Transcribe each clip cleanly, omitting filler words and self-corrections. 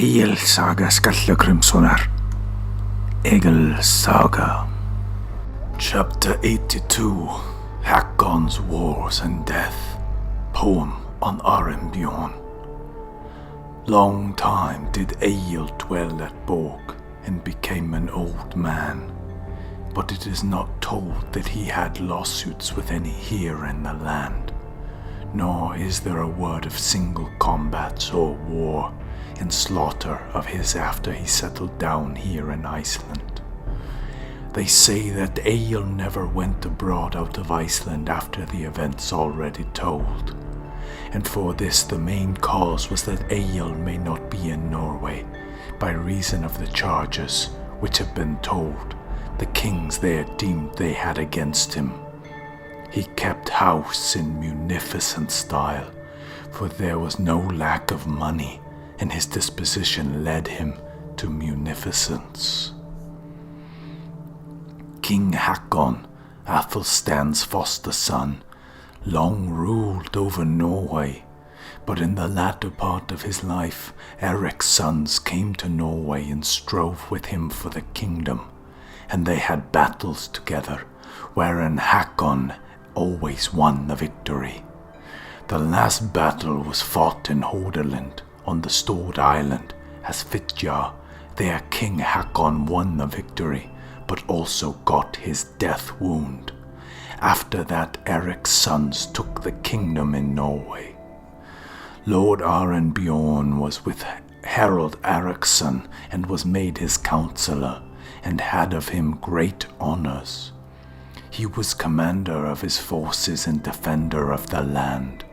EGIL'S SAGA Skallagrimssonar. EGIL'S SAGA. Chapter 82. Hakon's Wars and Death. Poem on Arinbjorn. Long time did Egill dwell at Borg and became an old man, but it is not told that he had lawsuits with any here in the land, nor is there a word of single combats or war and slaughter of his after he settled down here in Iceland. They say that Egill never went abroad out of Iceland after the events already told, and for this the main cause was that Egill may not be in Norway, by reason of the charges which have been told the kings there deemed they had against him. He kept house in munificent style, for there was no lack of money, and his disposition led him to munificence. King Hakon, Athelstan's foster son, long ruled over Norway, but in the latter part of his life Eric's sons came to Norway and strove with him for the kingdom, and they had battles together, wherein Hakon always won the victory. The last battle was fought in Hordaland, on the Stored Island, as Fitjar. There King Hakon won the victory, but also got his death wound. After that Eric's sons took the kingdom in Norway. Lord Arinbjorn was with Harald Eriksson, and was made his counsellor, and had of him great honours. He was commander of his forces and defender of the land.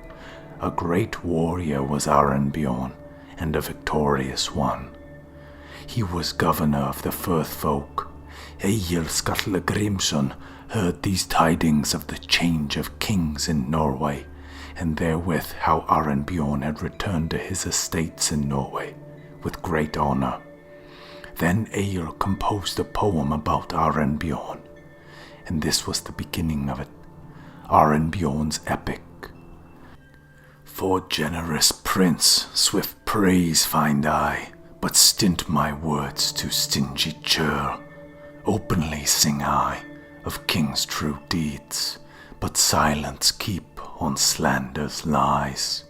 A great warrior was Arinbjorn, and a victorious one. He was governor of the Firth folk. Egill Skallagrimsson heard these tidings of the change of kings in Norway, and therewith how Arinbjorn had returned to his estates in Norway with great honour. Then Egill composed a poem about Arinbjorn, and this was the beginning of it, Arinbjorn's epic. For generous prince, swift praise find I, but stint my words to stingy churl. Openly sing I of king's true deeds, but silence keep on slander's lies.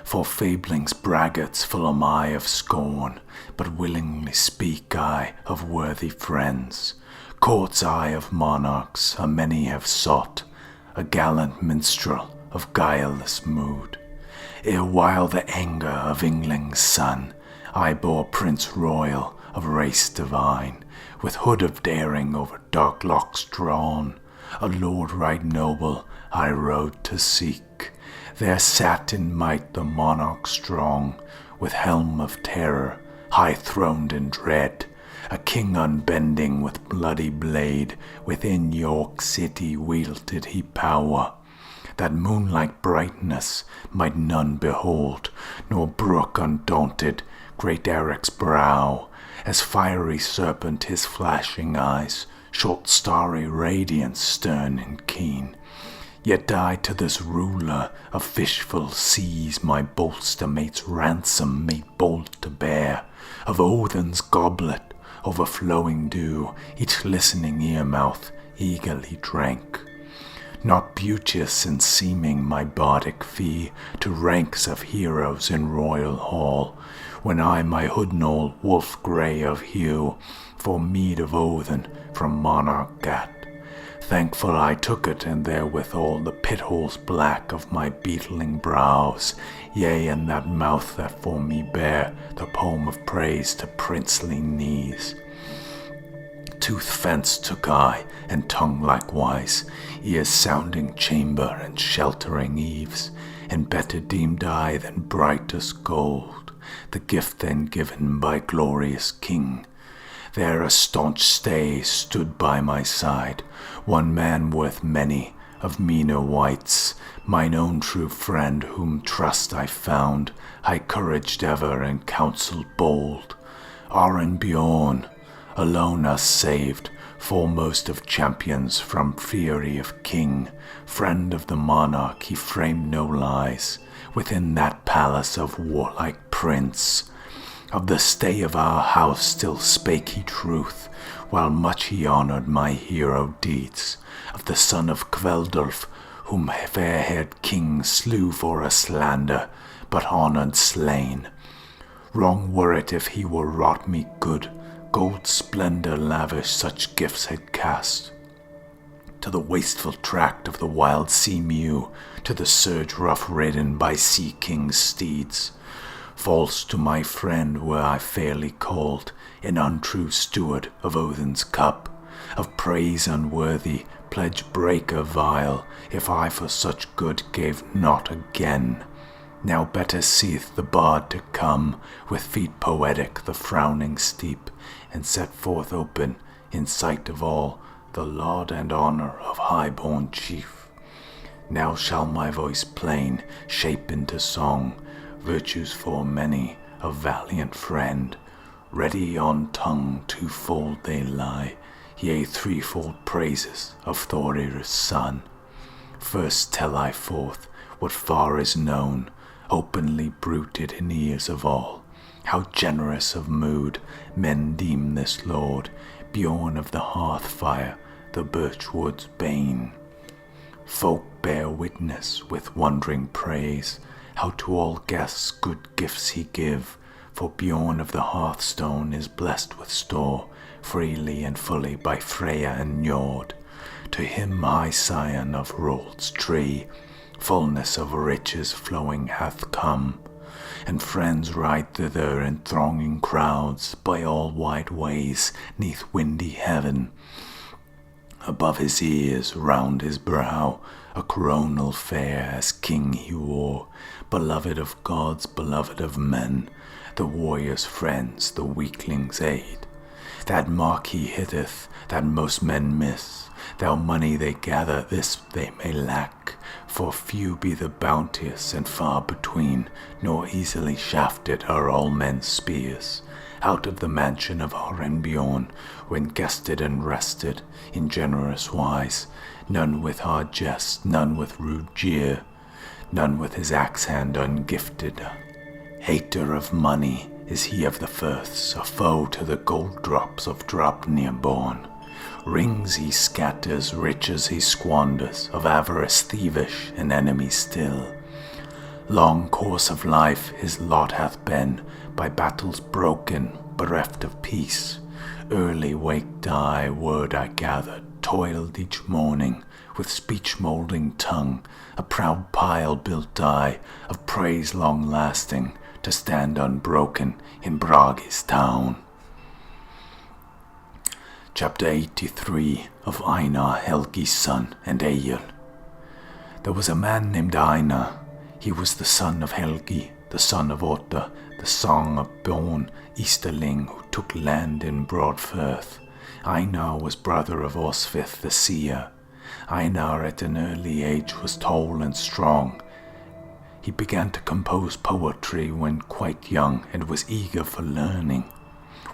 For fablings braggarts full am I of scorn, but willingly speak I of worthy friends. Courts I of monarchs a many have sought, a gallant minstrel of guileless mood. Erewhile the anger of Yngling's son, I bore Prince Royal of race divine, with hood of daring over dark locks drawn. A lord right noble I rode to seek. There sat in might the monarch strong, with helm of terror, high-throned in dread, a king unbending with bloody blade. Within York city wielded he power, that moonlike brightness might none behold, nor brook undaunted great Eric's brow. As fiery serpent his flashing eyes, short starry radiance stern and keen. Yet I to this ruler of fishful seas my bolster mate's ransom made bold to bear. Of Odin's goblet, overflowing dew, each listening ear-mouth eagerly drank. Not beauteous in seeming my bardic fee to ranks of heroes in royal hall, when I my hood-knoll wolf grey of hue for mead of Odin from monarch gat. Thankful I took it, and therewithal the pit-holes black of my beetling brows, yea, and that mouth that for me bare the poem of praise to princely knees. Tooth fence took I, and tongue likewise, ears sounding chamber and sheltering eaves, and better deemed I than brightest gold, the gift then given by glorious king. There a staunch stay stood by my side, one man worth many of meaner wights, mine own true friend whom trust I found, high couraged ever and counsel bold. Arinbjorn alone us saved, foremost of champions from fury of king, friend of the monarch, he framed no lies, within that palace of warlike prince. Of the stay of our house still spake he truth, while much he honoured my hero deeds. Of the son of Kveldulf, whom fair-haired king slew for a slander, but honoured slain. Wrong were it if he were wrought me good, gold splendour lavish such gifts had cast. To the wasteful tract of the wild sea mew, to the surge rough ridden by sea kings' steeds. False to my friend were I fairly called, an untrue steward of Odin's cup, of praise unworthy, pledge breaker vile, if I for such good gave not again. Now better seeth the bard to come, with feet poetic the frowning steep, and set forth open, in sight of all, the laud and honour of high-born chief. Now shall my voice plain shape into song, virtues for many, a valiant friend. Ready on tongue twofold they lie, yea threefold praises of Thorir's son. First tell I forth what far is known, openly bruited in ears of all, how generous of mood men deem this lord, Bjorn of the hearth fire, the birchwood's bane. Folk bear witness with wondering praise, how to all guests good gifts he give, for Bjorn of the hearthstone is blessed with store, freely and fully by Freya and Njord. To him high scion of Rold's tree, fullness of riches flowing hath come, and friends ride thither in thronging crowds by all wide ways neath windy heaven. Above his ears, round his brow, a coronal fair as king he wore, beloved of gods, beloved of men, the warrior's friends, the weakling's aid. That mark he hitteth, that most men miss, thou money they gather, this they may lack, for few be the bounteous and far between, nor easily shafted are all men's spears. Out of the mansion of Arinbjorn, when guested and rested in generous wise, none with hard jest, none with rude jeer, none with his axe hand ungifted. Hater of money is he of the firths, a foe to the gold drops of Draupnir born. Rings he scatters, riches he squanders, of avarice thievish, an enemy still. Long course of life his lot hath been, by battles broken, bereft of peace. Early waked I, word I gathered, toiled each morning, with speech-moulding tongue, a proud pile built I, of praise long-lasting, to stand unbroken in Bragi's town. Chapter 83 of Einar, Helgi's son, and Egill. There was a man named Einar. He was the son of Helgi, the son of Otta, the son of Bjorn, Easterling, who took land in broad firth. Einar was brother of Osvith the seer. Einar at an early age was tall and strong. He began to compose poetry when quite young and was eager for learning.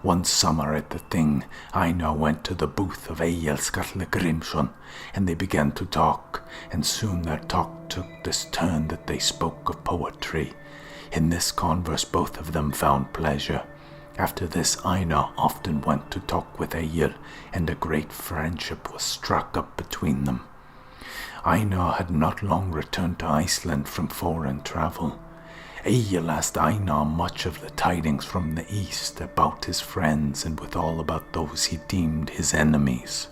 One summer at the Thing, Einar went to the booth of Egill Skallagrimsson, and they began to talk, and soon their talk took this turn that they spoke of poetry. In this converse both of them found pleasure. After this Einar often went to talk with Egill, and a great friendship was struck up between them. Einar had not long returned to Iceland from foreign travel. Egill asked Einar much of the tidings from the east, about his friends and withal about those he deemed his enemies.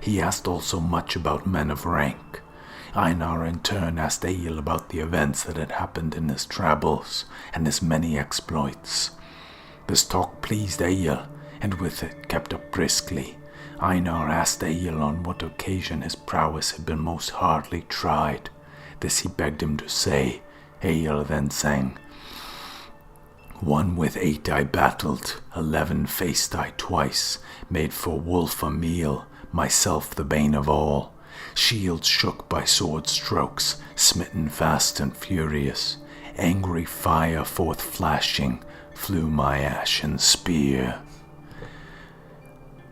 He asked also much about men of rank. Einar in turn asked Egill about the events that had happened in his travels and his many exploits. This talk pleased Egill, and with it kept up briskly. Einar asked Egill on what occasion his prowess had been most hardly tried. This he begged him to say. Egill then sang, "One with 8 I battled, 11 faced I twice, made for wolf a meal, myself the bane of all. Shields shook by sword strokes, smitten fast and furious, angry fire forth flashing, flew my ashen spear."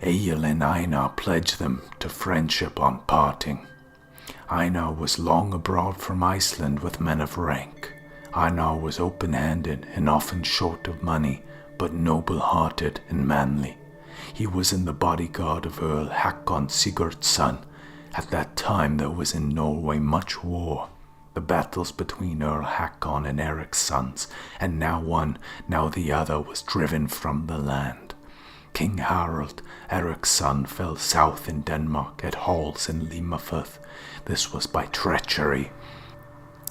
Egill and Einar pledged them to friendship on parting. Einar was long abroad from Iceland with men of rank. Einar was open-handed and often short of money, but noble-hearted and manly. He was in the bodyguard of Earl Hakon Sigurd's son. At that time there was in Norway much war. The battles between Earl Hakon and Eric's sons, and now one, now the other was driven from the land. King Harald, Eric's son, fell south in Denmark at Halls in Limafjord. This was by treachery.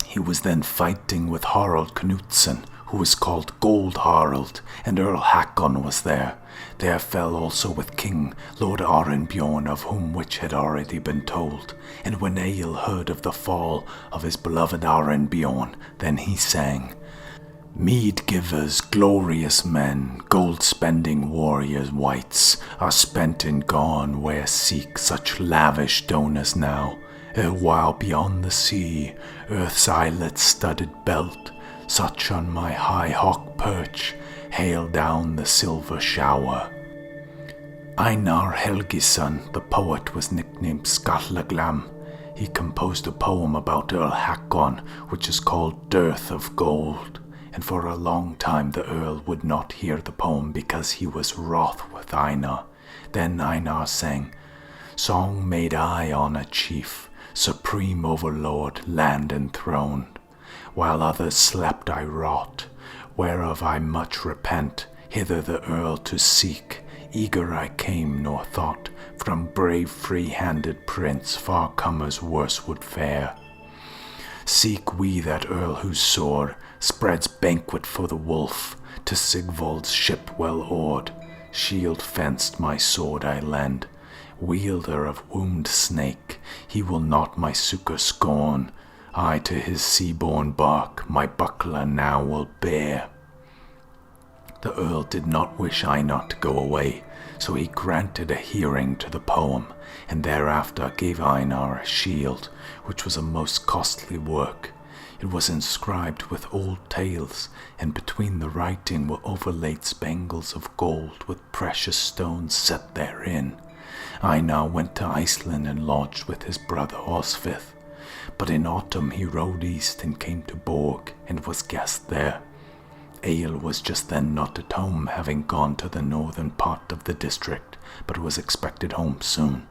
He was then fighting with Harald Knutsen, who was called Gold Harald, and Earl Hakon was there. There fell also with King Lord Arinbjorn, of whom which had already been told. And when Egill heard of the fall of his beloved Arinbjorn, then he sang, "Mead givers, glorious men, gold-spending warriors wights, are spent and gone where seek such lavish donors now. Erewhile beyond the sea, earth's islet-studded belt, such on my high hawk perch, hail down the silver shower." Einar Helgisson, the poet, was nicknamed Skallaglam. He composed a poem about Earl Hakon, which is called Dearth of Gold, and for a long time the Earl would not hear the poem because he was wroth with Einar. Then Einar sang, "Song made I on a chief, supreme overlord, land enthroned. While others slept I wrought, whereof I much repent, hither the Earl to seek. Eager I came, nor thought, from brave free-handed prince far comers worse would fare. Seek we that Earl whose sword spreads banquet for the wolf, to Sigvald's ship well oared, shield fenced my sword I lend. Wielder of wombed snake, he will not my succour scorn. I to his sea-born bark my buckler now will bear." The Earl did not wish Einar to go away, so he granted a hearing to the poem, and thereafter gave Einar a shield, which was a most costly work. It was inscribed with old tales, and between the writing were overlaid spangles of gold with precious stones set therein. Einar went to Iceland and lodged with his brother Osvith. But in autumn he rode east and came to Borg, and was guest there. Egill was just then not at home, having gone to the northern part of the district, but was expected home soon.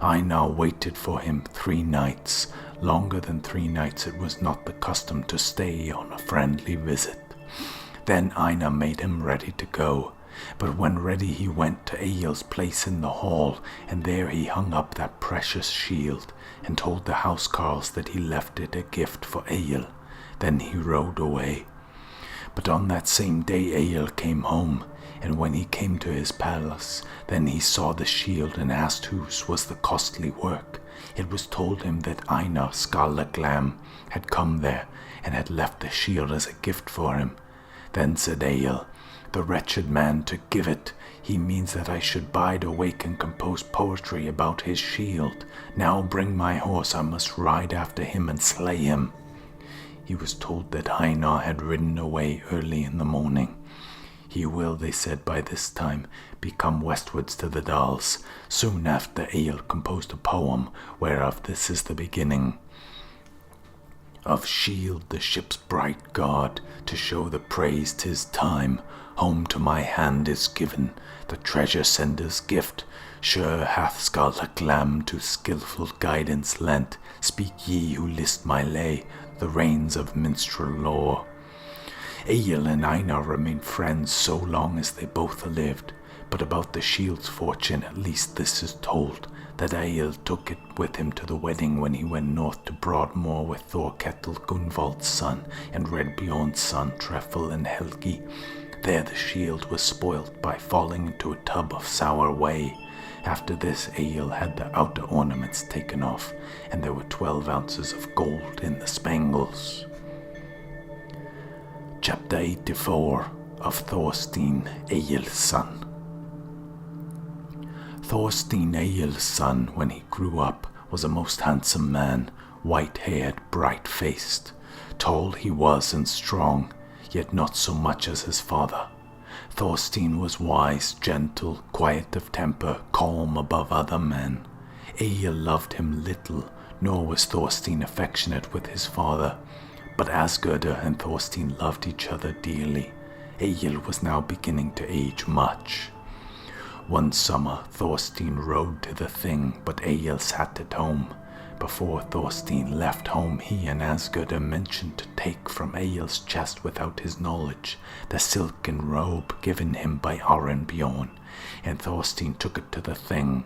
Einar waited for him 3 nights. Longer than 3 nights it was not the custom to stay on a friendly visit. Then Einar made him ready to go. But when ready he went to Egill's place in the hall, and there he hung up that precious shield, and told the housecarls that he left it a gift for Egill. Then he rode away. But on that same day Egill came home, and when he came to his palace, then he saw the shield and asked whose was the costly work. It was told him that Einar Skallaglam had come there, and had left the shield as a gift for him. Then said Egill, "The wretched man to give it, he means that I should bide awake and compose poetry about his shield. Now bring my horse, I must ride after him and slay him." He was told that Einar had ridden away early in the morning. He will, they said, by this time be come westwards to the Dals. Soon after Egill composed a poem, whereof this is the beginning. Of shield the ship's bright guard, to show the praise 'tis time. Home to my hand is given, the treasure sender's gift. Sure hath Skallaglam to skilful guidance lent. Speak ye who list my lay, the reins of minstrel lore. Egill and Einar remained friends so long as they both lived, but about the shield's fortune at least this is told, that Egill took it with him to the wedding when he went north to Broadmoor with Thorketil Gunvald's son and Redbjorn's son Treffel and Helgi. There the shield was spoilt by falling into a tub of sour whey. After this Egill had the outer ornaments taken off, and there were 12 ounces of gold in the spangles. Chapter 84 of Thorstein, Egill's son. Thorstein, Egill's son, when he grew up, was a most handsome man, white-haired, bright-faced. Tall he was and strong, yet not so much as his father. Thorstein was wise, gentle, quiet of temper, calm above other men. Egill loved him little, nor was Thorstein affectionate with his father. But Asgerder and Thorstein loved each other dearly. Egill was now beginning to age much. One summer, Thorstein rode to the Thing, but Egill sat at home. Before Thorstein left home, he and Asgurd mentioned to take from Egill's chest without his knowledge the silken robe given him by Arinbjorn, and Thorstein took it to the Thing.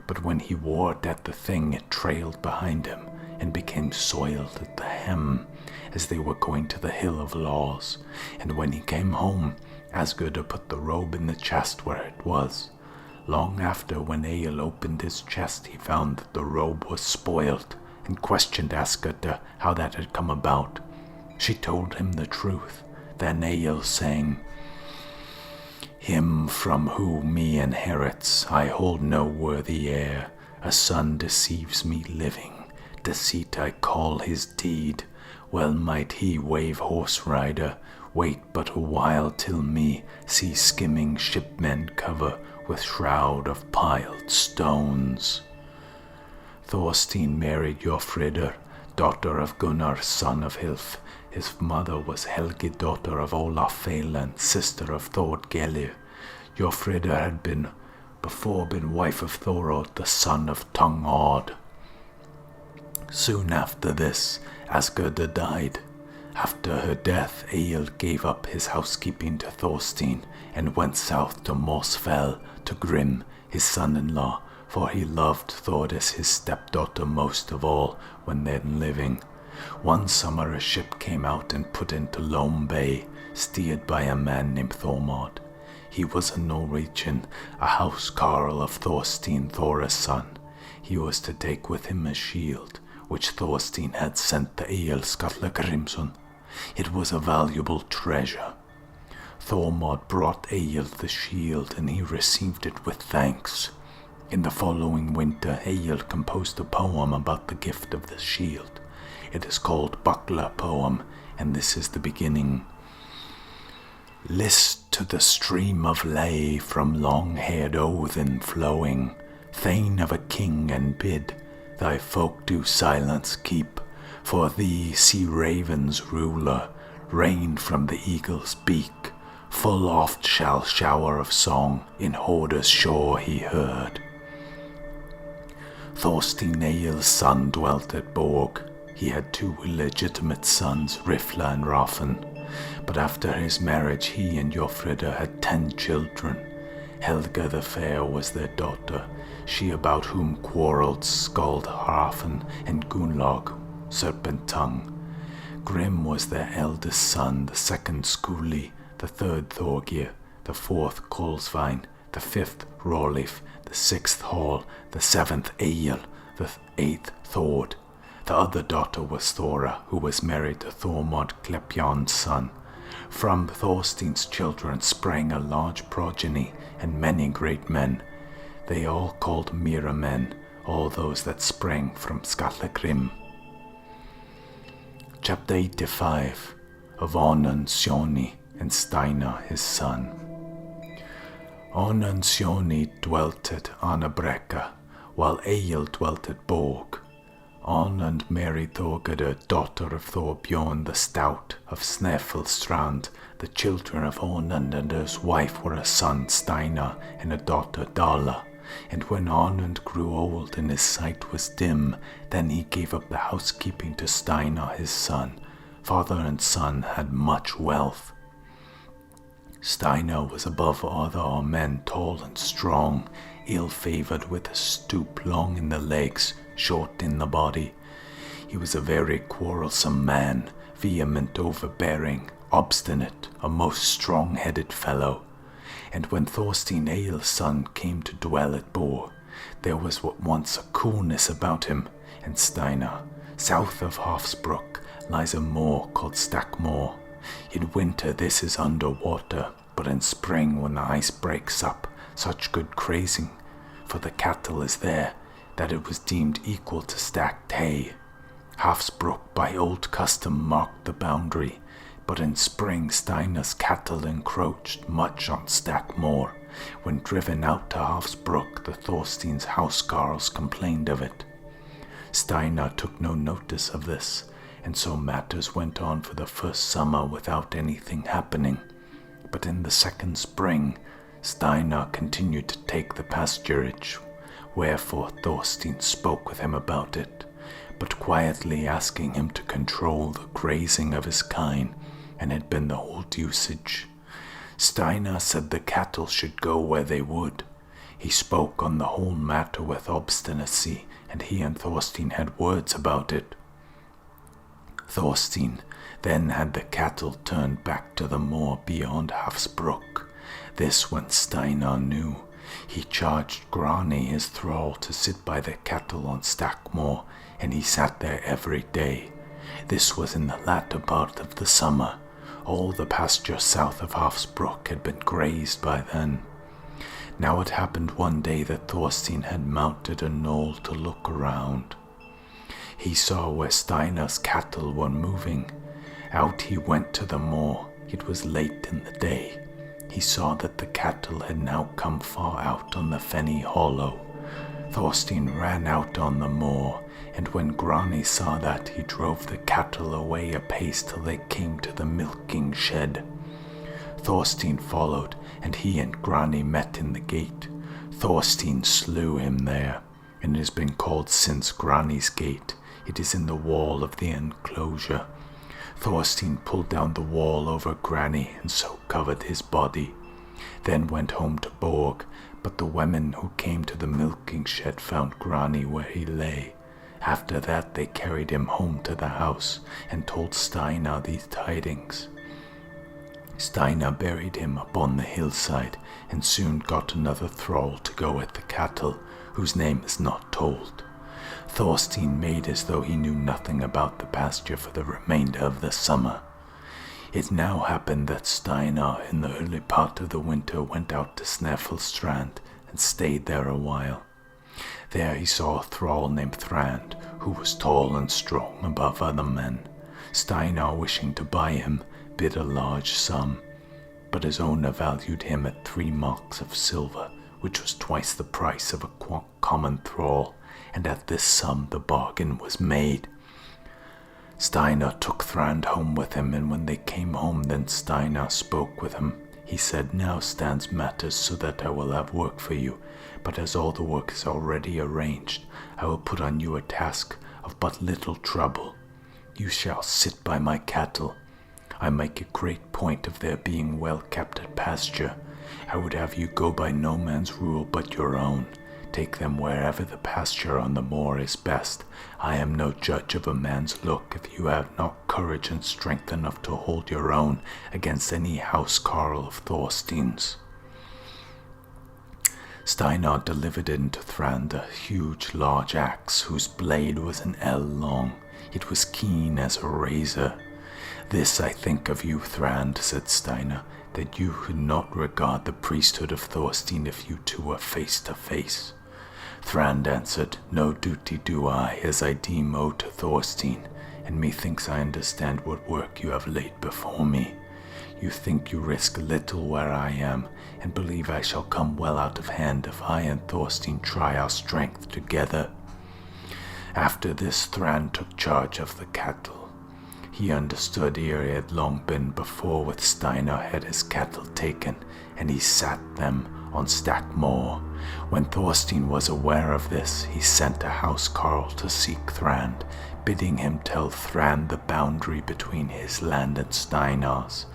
But when he wore it at the Thing, it trailed behind him and became soiled at the hem as they were going to the Hill of Laws. And when he came home, Asgurd put the robe in the chest where it was. Long after, when Egill opened his chest, he found that the robe was spoiled, and questioned Asgurd how that had come about. She told him the truth. Then Egill sang, "Him from whom me inherits I hold no worthy heir. A son deceives me living, deceit I call his deed. Well might he, wave horse rider, wait but a while till me see skimming shipmen cover with shroud of piled stones." Thorstein married Jofridr, daughter of Gunnar, son of Hilf. His mother was Helgi, daughter of Olaf Feilan, sister of Thordgellir. Jofridr had before been wife of Thorodd, the son of Tungod. Soon after this, Asgurd died. After her death, Egill gave up his housekeeping to Thorstein and went south to Mossfell to Grim, his son-in-law, for he loved Thordis, his stepdaughter, most of all when then living. One summer a ship came out and put into Lome Bay, steered by a man named Thormod. He was a Norwegian, a housecarl of Thorstein, Thora's son. He was to take with him a shield, which Thorstein had sent to Egill Skallagrimsson. It was a valuable treasure. Thormod brought Egill the shield, and he received it with thanks. In the following winter, Egill composed a poem about the gift of the shield. It is called Buckler Poem, and this is the beginning. "List to the stream of lay from long-haired Odin flowing, thane of a king, and bid thy folk do silence keep. For thee, sea ravens ruler, rain from the eagle's beak. Full oft shall shower of song in Horda's shore he heard." Thorstein, Egill's son, dwelt at Borg. He had two illegitimate sons, Rifla and Raffen. But after his marriage, he and Jofridr had 10 children. Helga the Fair was their daughter, she about whom quarreled Skald Raffen and Gunnlaug, Serpent Tongue. Grim was their eldest son, the second Skuli, the third Thorgir, the fourth Kolsvein, the fifth Rorleif, the sixth Hall, the seventh Egill, the eighth Thord. The other daughter was Thora, who was married to Thormod, Klepion's son. From Thorstein's children sprang a large progeny and many great men. They all called Mira men, all those that sprang from Skallagrim. Chapter 85 of Onundsjoni and Steinar his son. Onundsjoni dwelt at Anabrekka, while Egill dwelt at Borg. Onund married Thorgerd, daughter of Thorbjorn the Stout of Snæfellstrand. The children of Onund and his wife were a son Steinar and a daughter Dala. And when Onund grew old and his sight was dim, then he gave up the housekeeping to Steinar his son. Father and son had much wealth. Steinar was above other men tall and strong, ill-favoured, with a stoop, long in the legs, short in the body. He was a very quarrelsome man, vehement, overbearing, obstinate, a most strong-headed fellow. And when Thorstein, Egill's son, came to dwell at Borg, there was what once a coolness about him. And Steinar, south of Hafsbrook, lies a moor called Stackmoor. In winter this is under water, but in spring when the ice breaks up, such good grazing for the cattle is there, that it was deemed equal to stacked hay. Hafsbrook by old custom marked the boundary, but in spring Steinar's cattle encroached much on Stackmoor. When driven out to Hafsbrook, the Thorstein's housecarls complained of it. Steinar took no notice of this, and so matters went on for the first summer without anything happening. but in the second spring, Steinar continued to take the pasturage, wherefore Thorstein spoke with him about it, but quietly asking him to control the grazing of his kine, and had been the old usage. Steinar said the cattle should go where they would. He spoke on the whole matter with obstinacy, and he and Thorstein had words about it. Thorstein then had the cattle turned back to the moor beyond Hafsbrook. This when Steinar knew. He charged Grani his thrall to sit by the cattle on Stackmore, and he sat there every day. This was in the latter part of the summer. All the pasture south of Hafsbrook had been grazed by then. Now it happened one day that Thorstein had mounted a knoll to look around. He saw where Steinar's cattle were moving. Out he went to the moor. It was late in the day. He saw that the cattle had now come far out on the fenny hollow. Thorstein ran out on the moor, and when Grani saw that, he drove the cattle away apace till they came to the milking shed. Thorstein followed, and he and Grani met in the gate. Thorstein slew him there, and it has been called since Grani's Gate. It is in the wall of the enclosure. Thorstein pulled down the wall over Grani, and so covered his body. Then went home to Borg, but the women who came to the milking shed found Grani where he lay. After that they carried him home to the house, and told Steinar these tidings. Steinar buried him upon the hillside, and soon got another thrall to go with the cattle, whose name is not told. Thorstein made as though he knew nothing about the pasture for the remainder of the summer. It now happened that Steinar in the early part of the winter went out to Snæfellstrand and stayed there a while. There he saw a thrall named Thrand, who was tall and strong above other men. Steinar, wishing to buy him, bid a large sum, but his owner valued him at 3 marks of silver, which was twice the price of a common thrall, and at this sum the bargain was made. Steinar took Thrand home with him, and when they came home, then Steinar spoke with him. He said, "Now stands matters so that I will have work for you, but as all the work is already arranged, I will put on you a task of but little trouble. You shall sit by my cattle. I make a great point of their being well kept at pasture. I would have you go by no man's rule but your own. Take them wherever the pasture on the moor is best. I am no judge of a man's look if you have not courage and strength enough to hold your own against any housecarl of Thorstein's." Steinar delivered into Thrand a huge large axe, whose blade was an ell long. It was keen as a razor. "This I think of you, Thrand," said Steinar, "that you could not regard the priesthood of Thorstein if you two were face to face." Thrand answered, "No duty do I, as I deem owe to Thorstein, and methinks I understand what work you have laid before me. You think you risk little where I am, and believe I shall come well out of hand if I and Thorstein try our strength together." After this Thrand took charge of the cattle. He understood ere he had long been before with Steinar had his cattle taken, and he sat them on Stackmore. When Thorstein was aware of this, he sent a housecarl to seek Thrand, bidding him tell Thrand the boundary between his land and Steinar's.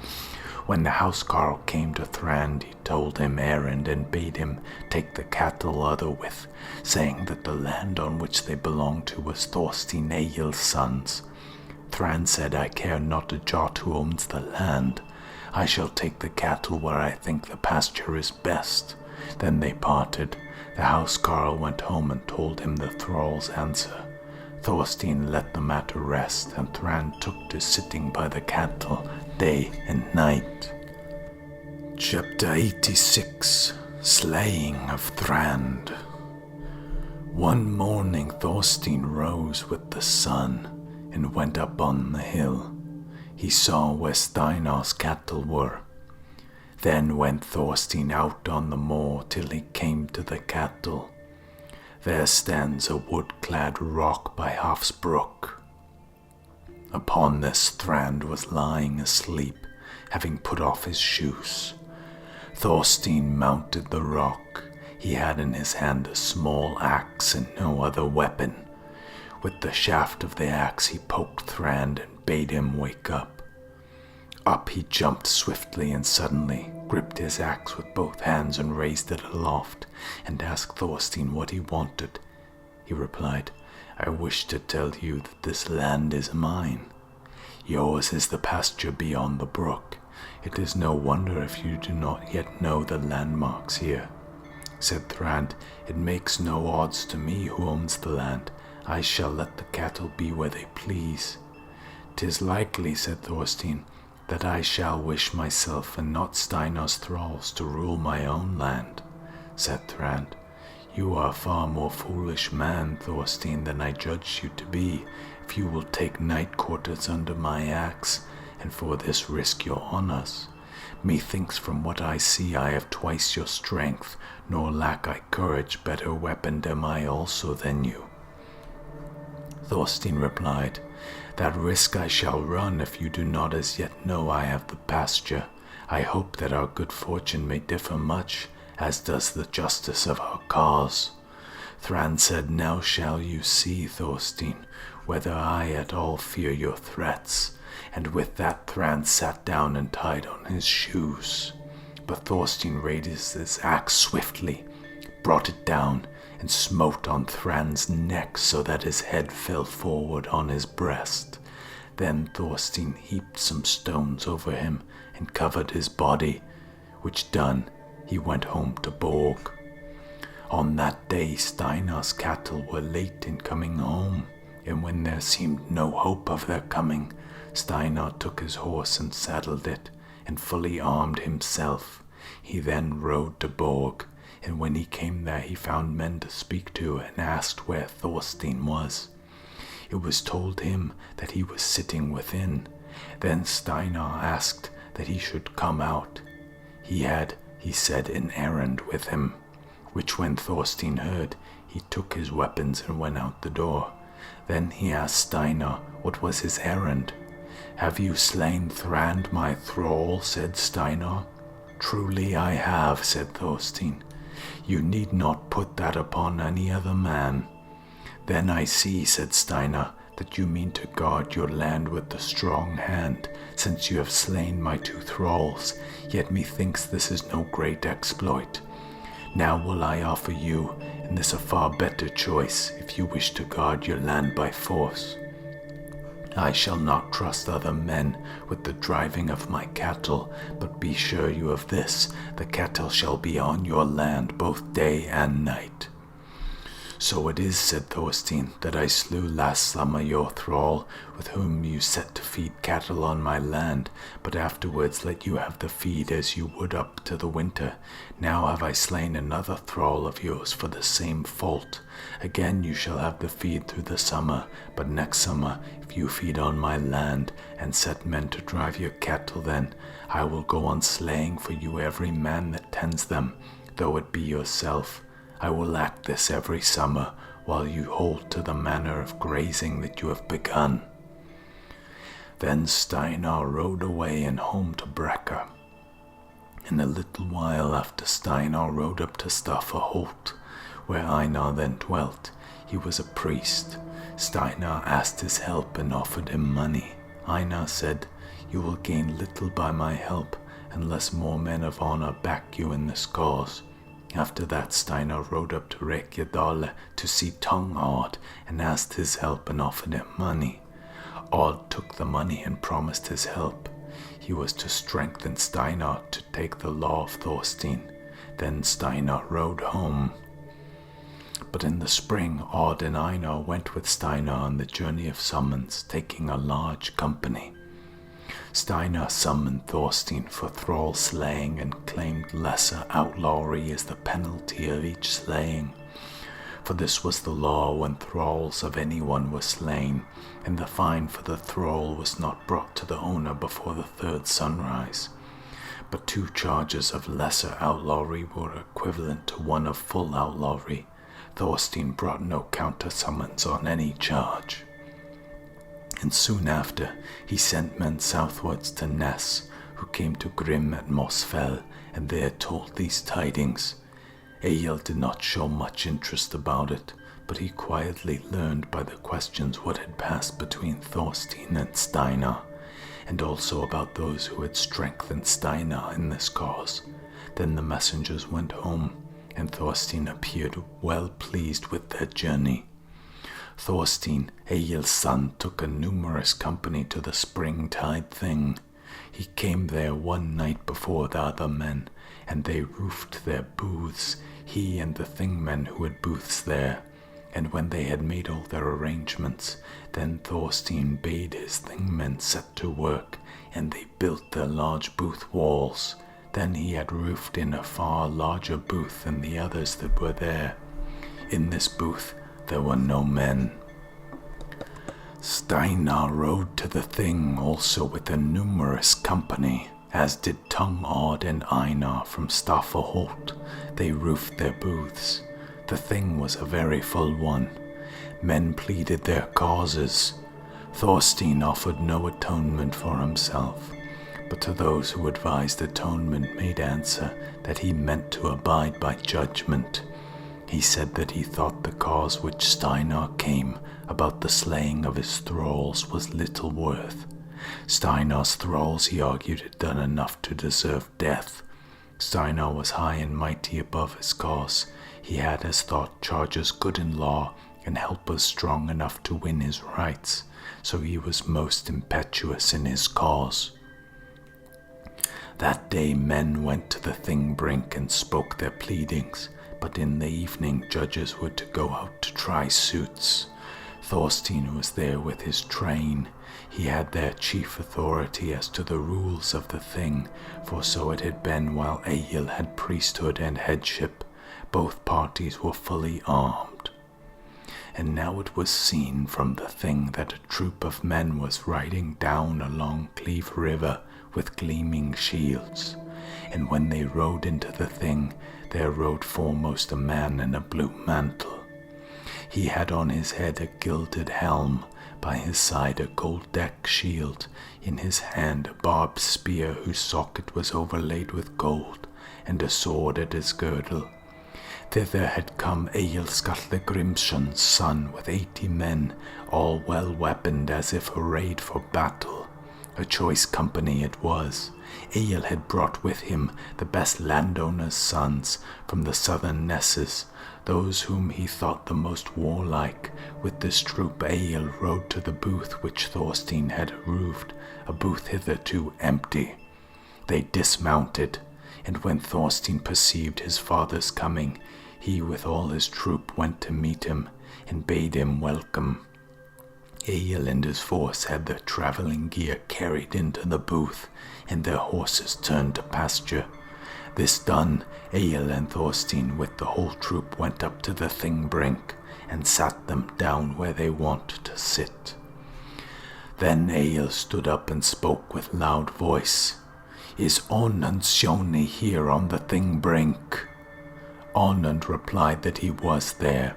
When the housecarl came to Thrand, he told him errand and bade him take the cattle otherwith, saying that the land on which they belonged to was Thorstein Egil's son's. Thrand said, "I care not a jot who owns the land. I shall take the cattle where I think the pasture is best." Then they parted. The housecarl went home and told him the thrall's answer. Thorstein let the matter rest, and Thrand took to sitting by the cattle day and night. Chapter 86. Slaying of Thrand. One morning Thorstein rose with the sun, and went up on the hill. He saw where Steinar's cattle were. Then went Thorstein out on the moor till he came to the cattle. There stands a wood-clad rock by Hafsbrook. Upon this Thrand was lying asleep, having put off his shoes. Thorstein mounted the rock. He had in his hand a small axe and no other weapon. With the shaft of the axe he poked Thrand and bade him wake up. Up he jumped swiftly and suddenly, gripped his axe with both hands and raised it aloft, and asked Thorstein what he wanted. He replied, "I wish to tell you that this land is mine. Yours is the pasture beyond the brook. It is no wonder if you do not yet know the landmarks here." Said Thrand, "It makes no odds to me who owns the land. I shall let the cattle be where they please." "'Tis likely," said Thorstein, "that I shall wish myself and not Steinar's thralls to rule my own land." Said Thrand, "You are a far more foolish man, Thorstein, than I judged you to be, if you will take night quarters under my axe, and for this risk your honors. Methinks from what I see I have twice your strength, nor lack I courage. Better weaponed am I also than you." Thorstein replied, "That risk I shall run if you do not as yet know I have the pasture. I hope that our good fortune may differ much, as does the justice of our cause." Thrand said, "Now shall you see, Thorstein, whether I at all fear your threats." And with that Thrand sat down and tied on his shoes. But Thorstein raised his axe swiftly, brought it down, and smote on Thrand's neck so that his head fell forward on his breast. Then Thorstein heaped some stones over him and covered his body, which done, he went home to Borg. On that day Steinar's cattle were late in coming home, and when there seemed no hope of their coming, Steinar took his horse and saddled it, and fully armed himself. He then rode to Borg, and when he came there he found men to speak to and asked where Thorstein was. It was told him that he was sitting within. Then Steinar asked that he should come out. He had, he said, an errand with him, which when Thorstein heard, he took his weapons and went out the door. Then he asked Steinar what was his errand. "Have you slain Thrand my thrall?" said Steinar. "Truly I have," said Thorstein. "You need not put that upon any other man." "Then I see," said Steinar, "that you mean to guard your land with the strong hand, since you have slain my 2 thralls, yet methinks this is no great exploit. Now will I offer you, in this a far better choice, if you wish to guard your land by force. I shall not trust other men with the driving of my cattle, but be sure you of this, the cattle shall be on your land both day and night." "So it is," said Thorstein, "that I slew last summer your thrall, with whom you set to feed cattle on my land, but afterwards let you have the feed as you would up to the winter. Now have I slain another thrall of yours for the same fault. Again you shall have the feed through the summer, but next summer, if you feed on my land, and set men to drive your cattle, then I will go on slaying for you every man that tends them, though it be yourself. I will act this every summer, while you hold to the manner of grazing that you have begun." Then Steinar rode away and home to Brekka. In a little while after Steinar rode up to Staffaholt, where Einar then dwelt. He was a priest. Steinar asked his help and offered him money. Einar said, "You will gain little by my help, unless more men of honor back you in this cause." After that Steinar rode up to Reykjadale to see Tongue Odd and asked his help and offered him money. Odd took the money and promised his help. He was to strengthen Steinar to take the law of Thorstein. Then Steinar rode home. But in the spring Odd and Einar went with Steinar on the journey of summons, taking a large company. Steinar summoned Thorstein for thrall slaying and claimed lesser outlawry as the penalty of each slaying. For this was the law when thralls of anyone were slain, and the fine for the thrall was not brought to the owner before the 3rd sunrise. But 2 charges of lesser outlawry were equivalent to 1 of full outlawry. Thorstein brought no counter-summons on any charge. And soon after, he sent men southwards to Ness, who came to Grim at Mossfell, and there told these tidings. Egill did not show much interest about it, but he quietly learned by the questions what had passed between Thorstein and Steinar, and also about those who had strengthened Steinar in this cause. Then the messengers went home, and Thorstein appeared well pleased with their journey. Thorstein, Egil's son, took a numerous company to the springtide thing. He came there one night before the other men, and they roofed their booths, he and the thingmen who had booths there. And when they had made all their arrangements, then Thorstein bade his thingmen set to work, and they built their large booth walls. Then he had roofed in a far larger booth than the others that were there. In this booth there were no men. Steinar rode to the thing also with a numerous company, as did Tongue Odd and Einar from Staffaholt. They roofed their booths. The thing was a very full one. Men pleaded their causes. Thorstein offered no atonement for himself, but to those who advised atonement made answer that he meant to abide by judgment. He said that he thought the cause which Steinar came about the slaying of his thralls was little worth. Steinar's thralls, he argued, had done enough to deserve death. Steinar was high and mighty above his cause. He had, as thought, charges good in law and helpers strong enough to win his rights, so he was most impetuous in his cause. That day men went to the thing brink and spoke their pleadings, but in the evening judges were to go out to try suits. Thorstein was there with his train. He had their chief authority as to the rules of the thing, for so it had been while Egill had priesthood and headship. Both parties were fully armed. And now it was seen from the thing that a troop of men was riding down along Cleve River with gleaming shields. And when they rode into the thing, there rode foremost a man in a blue mantle. He had on his head a gilded helm, by his side a gold-decked shield, in his hand a barbed spear whose socket was overlaid with gold, and a sword at his girdle. Thither had come Egill Skallagrimsson's son with 80 men, all well weaponed as if arrayed for battle. A choice company it was. Egill had brought with him the best landowners' sons from the southern Nesses, those whom he thought the most warlike. With this troop Egill rode to the booth which Thorstein had roofed, a booth hitherto empty. They dismounted, and when Thorstein perceived his father's coming, he with all his troop went to meet him, and bade him welcome. Egill and his force had their travelling gear carried into the booth, and their horses turned to pasture. This done, Egill and Thorstein with the whole troop went up to the thing brink, and sat them down where they wanted to sit. Then Egill stood up and spoke with loud voice. "Is Onund Sjóni here on the thing brink?" Onund replied that he was there,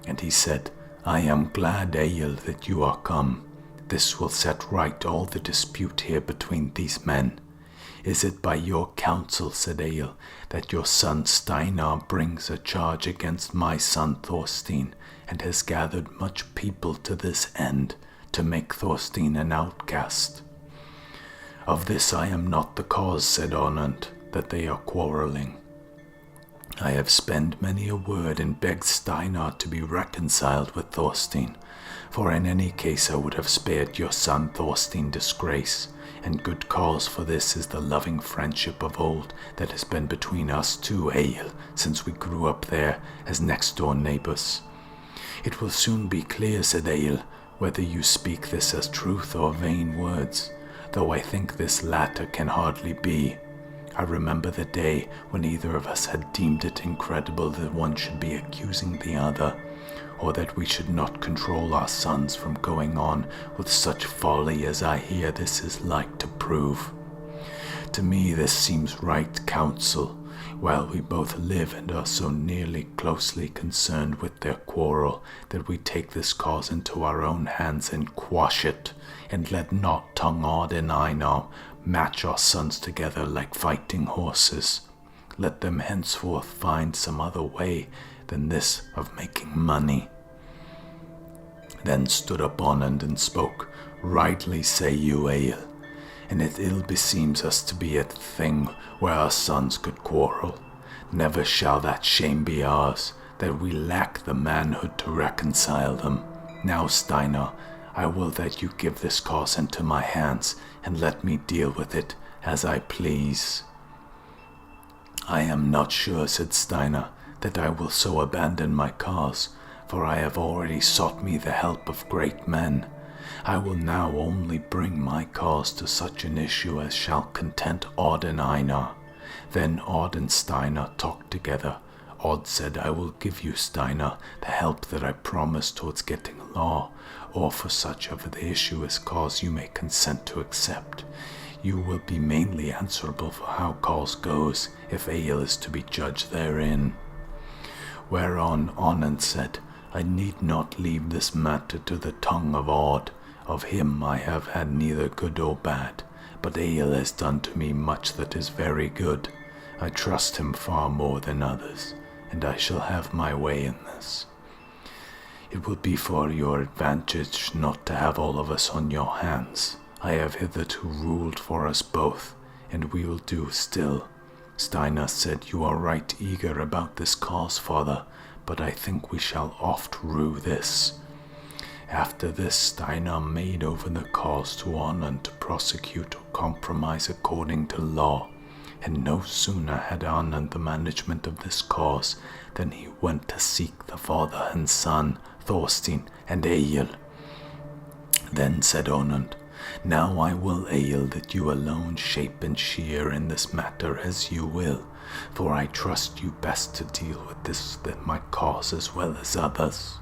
and he said, "I am glad, Egill, that you are come. This will set right all the dispute here between these men. Is it by your counsel, said Egill, that your son Steinar brings a charge against my son Thorstein, and has gathered much people to this end, to make Thorstein an outcast?" "Of this I am not the cause," said Onund, "that they are quarrelling. I have spent many a word and begged Steinar to be reconciled with Thorstein, for in any case I would have spared your son Thorstein disgrace, and good cause for this is the loving friendship of old that has been between us two, Egill, since we grew up there as next-door neighbours. It will soon be clear, said Egill, whether you speak this as truth or vain words, though I think this latter can hardly be. I remember the day when either of us had deemed it incredible that one should be accusing the other, or that we should not control our sons from going on with such folly as I hear this is like to prove. To me this seems right counsel, while we both live and are so nearly closely concerned with their quarrel, that we take this cause into our own hands and quash it, and let not Tongue Odd and Einar match our sons together like fighting horses. Let them henceforth find some other way than this of making money. Then stood up Onund and spoke, Rightly say you, Egill, and it ill beseems us to be at the thing where our sons could quarrel. Never shall that shame be ours, that we lack the manhood to reconcile them. Now, Steinar, I will that you give this cause into my hands, and let me deal with it as I please. I am not sure, said Steinar, that I will so abandon my cause, for I have already sought me the help of great men. I will now only bring my cause to such an issue as shall content Odd and Einar. Then Odd and Steinar talked together. Odd said, I will give you, Steinar, the help that I promised towards getting a law, or for such of the issue as cause you may consent to accept. You will be mainly answerable for how cause goes, if Egill is to be judged therein. Whereon Onund said, I need not leave this matter to the tongue of Odd. Of him I have had neither good or bad, but Egill has done to me much that is very good. I trust him far more than others, and I shall have my way in this. It will be for your advantage not to have all of us on your hands. I have hitherto ruled for us both, and we will do still. Steinar said, You are right eager about this cause, father, but I think we shall oft rue this. After this, Steinar made over the cause to Onund to prosecute or compromise according to law, and no sooner had Onund the management of this cause than he went to seek the father and son, Thorstein and Egill. Then said Onund, Now I will, Egill, that you alone shape and shear in this matter as you will, for I trust you best to deal with this that my cause as well as others.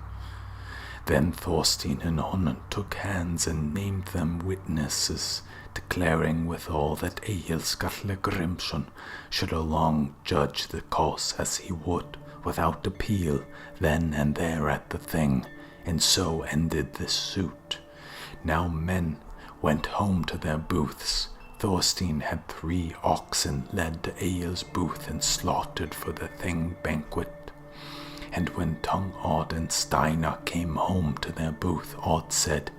Then Thorstein and Onund took hands and named them witnesses, declaring withal that Egill Skallagrimsson should along judge the cause as he would, without appeal, then and there at the thing, and so ended this suit. Now men went home to their booths. Thorstein had 3 oxen led to Egill's booth and slaughtered for the thing banquet. And when Tongue Odd and Steinar came home to their booth, Odd said,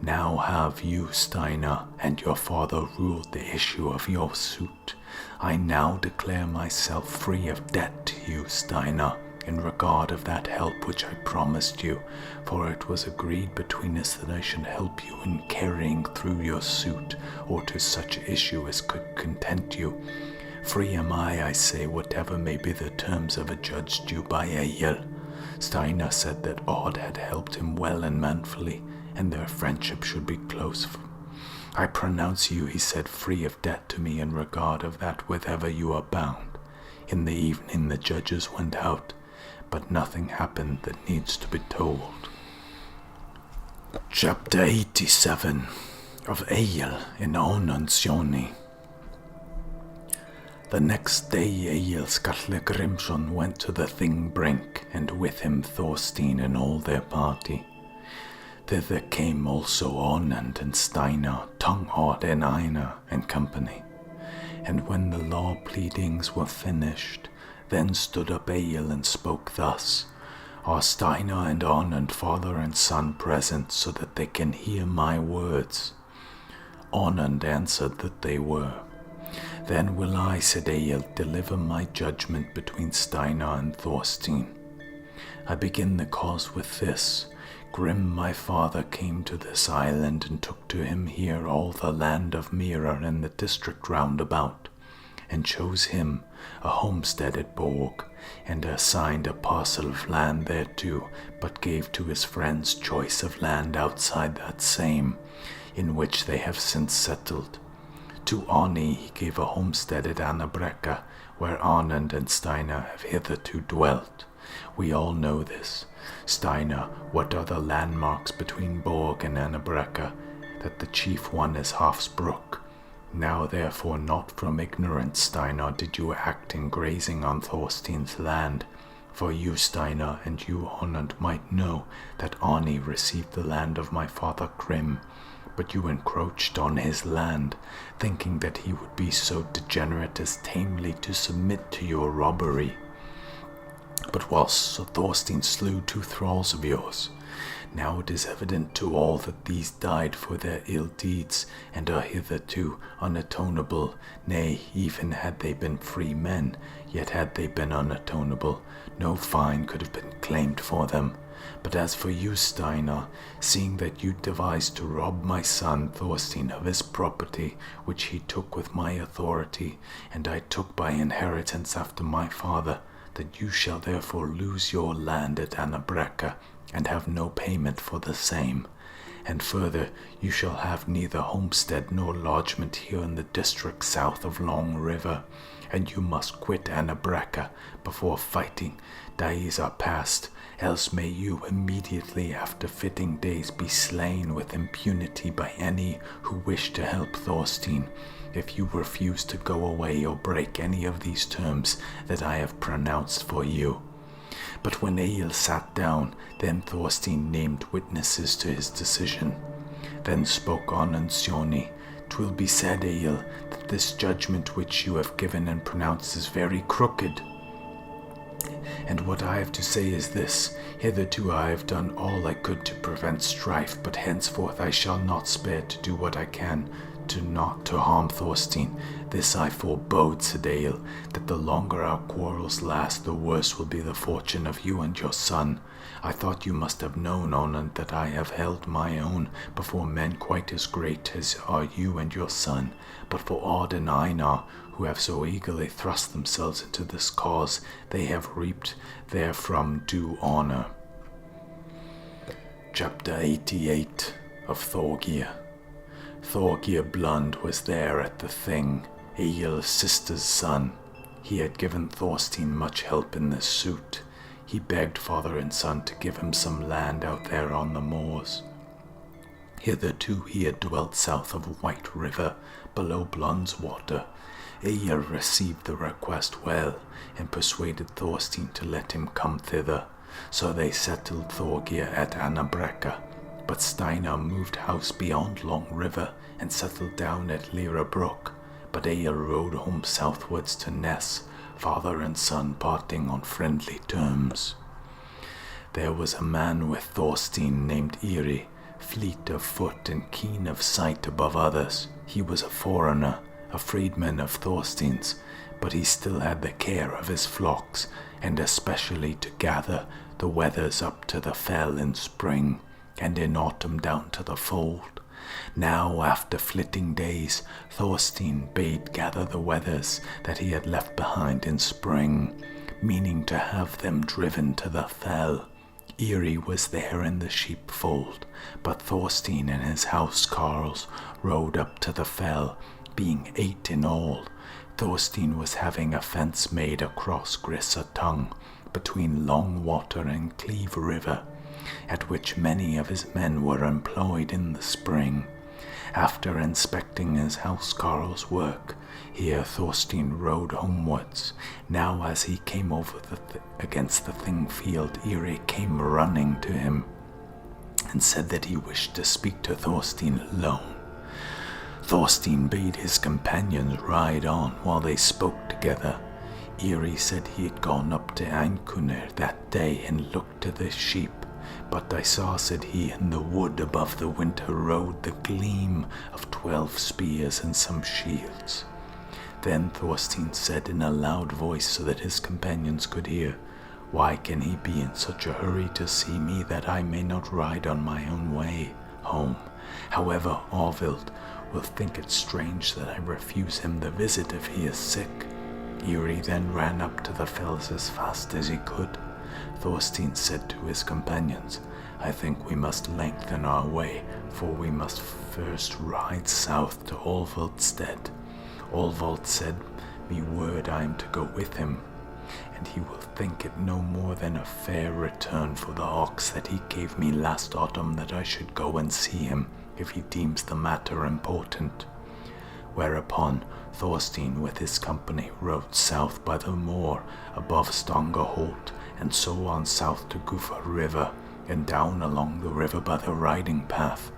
Now have you, Steinar, and your father ruled the issue of your suit. I now declare myself free of debt to you, Steinar, in regard of that help which I promised you, for it was agreed between us that I should help you in carrying through your suit, or to such issue as could content you. Free am I say, whatever may be the terms of a judge due by Egill. Steinar said that Odd had helped him well and manfully, and their friendship should be close. I pronounce you, he said, free of debt to me in regard of that wherever you are bound. In the evening the judges went out, but nothing happened that needs to be told. Chapter 87 of Egill in Onund's journey. The next day Egill Skallagrimsson went to the Thing brink, and with him Thorstein and all their party. Thither came also Onund and Steinar, Tongue Odd and Einar and company. And when the law pleadings were finished, then stood up Egill and spoke thus, Are Steinar and Onund father and son present, so that they can hear my words? Onund answered that they were. Then will I, said Egill, deliver my judgment between Steinar and Thorstein. I begin the cause with this. Grim my father came to this island and took to him here all the land of Mira and the district round about, and chose him a homestead at Borg, and assigned a parcel of land thereto, but gave to his friends choice of land outside that same, in which they have since settled. To Arni he gave a homestead at Annabrekka, where Onund and Steinar have hitherto dwelt. We all know this. Steinar, what are the landmarks between Borg and Annabrekka? That the chief one is Hafsbrook. Now therefore not from ignorance, Steinar, did you act in grazing on Thorstein's land. For you, Steinar, and you, Onund, might know that Arni received the land of my father Grim, but you encroached on his land, thinking that he would be so degenerate as tamely to submit to your robbery. But whilst Sir Thorstein slew 2 thralls of yours, now it is evident to all that these died for their ill deeds, and are hitherto unatonable. Nay, even had they been free men, yet had they been unatonable, no fine could have been claimed for them. But as for you, Steinar, seeing that you devised to rob my son Thorstein of his property, which he took with my authority, and I took by inheritance after my father, that you shall therefore lose your land at Anabrekka, and have no payment for the same. And further, you shall have neither homestead nor lodgment here in the district south of Long River, and you must quit Anabrekka before fighting days are past, else may you immediately after fitting days be slain with impunity by any who wish to help Thorstein, if you refuse to go away or break any of these terms that I have pronounced for you. But when Egill sat down, then Thorstein named witnesses to his decision. Then spoke Onundsjoni, 'Twill be said, Egill, that this judgment which you have given and pronounced is very crooked. And what I have to say is this: hitherto I have done all I could to prevent strife, but henceforth I shall not spare to do what I can not to harm Thorstein. This I forebode, said Egill, that the longer our quarrels last, the worse will be the fortune of you and your son. I thought you must have known, Onund, that I have held my own before men quite as great as are you and your son. But for Aud and Einar, who have so eagerly thrust themselves into this cause, they have reaped therefrom due honor. Chapter 88 of Thorgir. Thorgir Blund was there at the thing, Egil's sister's son. He had given Thorstein much help in this suit. He begged father and son to give him some land out there on the moors. Hitherto he had dwelt south of White River, below Blund's water. Egil received the request well, and persuaded Thorstein to let him come thither. So they settled Thorgir at Anabrekka, but Steinar moved house beyond Long River and settled down at Lira Brook. But Egil rode home southwards to Ness, father and son parting on friendly terms. There was a man with Thorstein named Iri, fleet of foot and keen of sight above others. He was a foreigner, a freedman of Thorstein's, but he still had the care of his flocks, and especially to gather the wethers up to the fell in spring, and in autumn down to the fold. Now, after flitting days, Thorstein bade gather the wethers that he had left behind in spring, meaning to have them driven to the fell. Iri was there in the sheepfold, but Thorstein and his housecarls rode up to the fell, being 8 in all. Thorstein was having a fence made across Grissa Tongue, between Long Water and Cleave River, at which many of his men were employed in the spring. After inspecting his housecarl's work, here Thorstein rode homewards. Now as he came over against the Thing field, Iri came running to him, and said that he wished to speak to Thorstein alone. Thorstein bade his companions ride on while they spoke together. Iri said he had gone up to Einkunir that day and looked to the sheep. But I saw, said he, in the wood above the winter road the gleam of 12 spears and some shields. Then Thorstein said in a loud voice so that his companions could hear, Why can he be in such a hurry to see me that I may not ride on my own way home? However, Orvild will think it strange that I refuse him the visit if he is sick. Iri then ran up to the fells as fast as he could. Thorstein said to his companions, I think we must lengthen our way, for we must first ride south to Olvaldstead. Olvald said me word I am to go with him, and he will think it no more than a fair return for the ox that he gave me last autumn that I should go and see him, if he deems the matter important. Whereupon Thorstein with his company rode south by the moor above Stangerholt, and so on south to Gufa River, and down along the river by the riding path.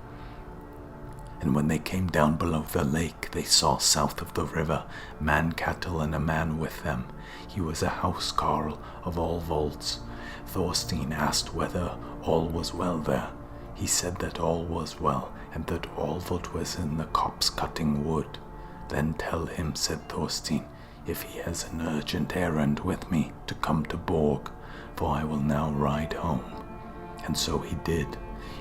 And when they came down below the lake, they saw south of the river man cattle and a man with them. He was a housecarl of Olvold's. Thorstein asked whether all was well there. He said that all was well, and that Olvold was in the copse cutting wood. Then tell him, said Thorstein, if he has an urgent errand with me, to come to Borg, for I will now ride home. And so he did.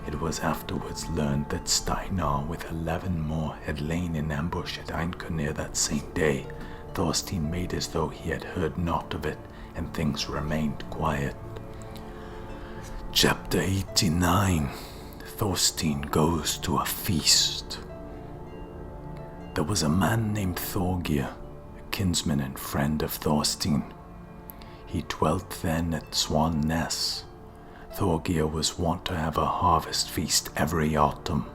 It was afterwards learned that Steinar with 11 more had lain in ambush at Einkonir that same day. Thorstein made as though he had heard naught of it, and things remained quiet. Chapter 89. Thorstein goes to a feast. There was a man named Thorgeir, a kinsman and friend of Thorstein. He dwelt then at Swan Ness. Thorgeir was wont to have a harvest feast every autumn.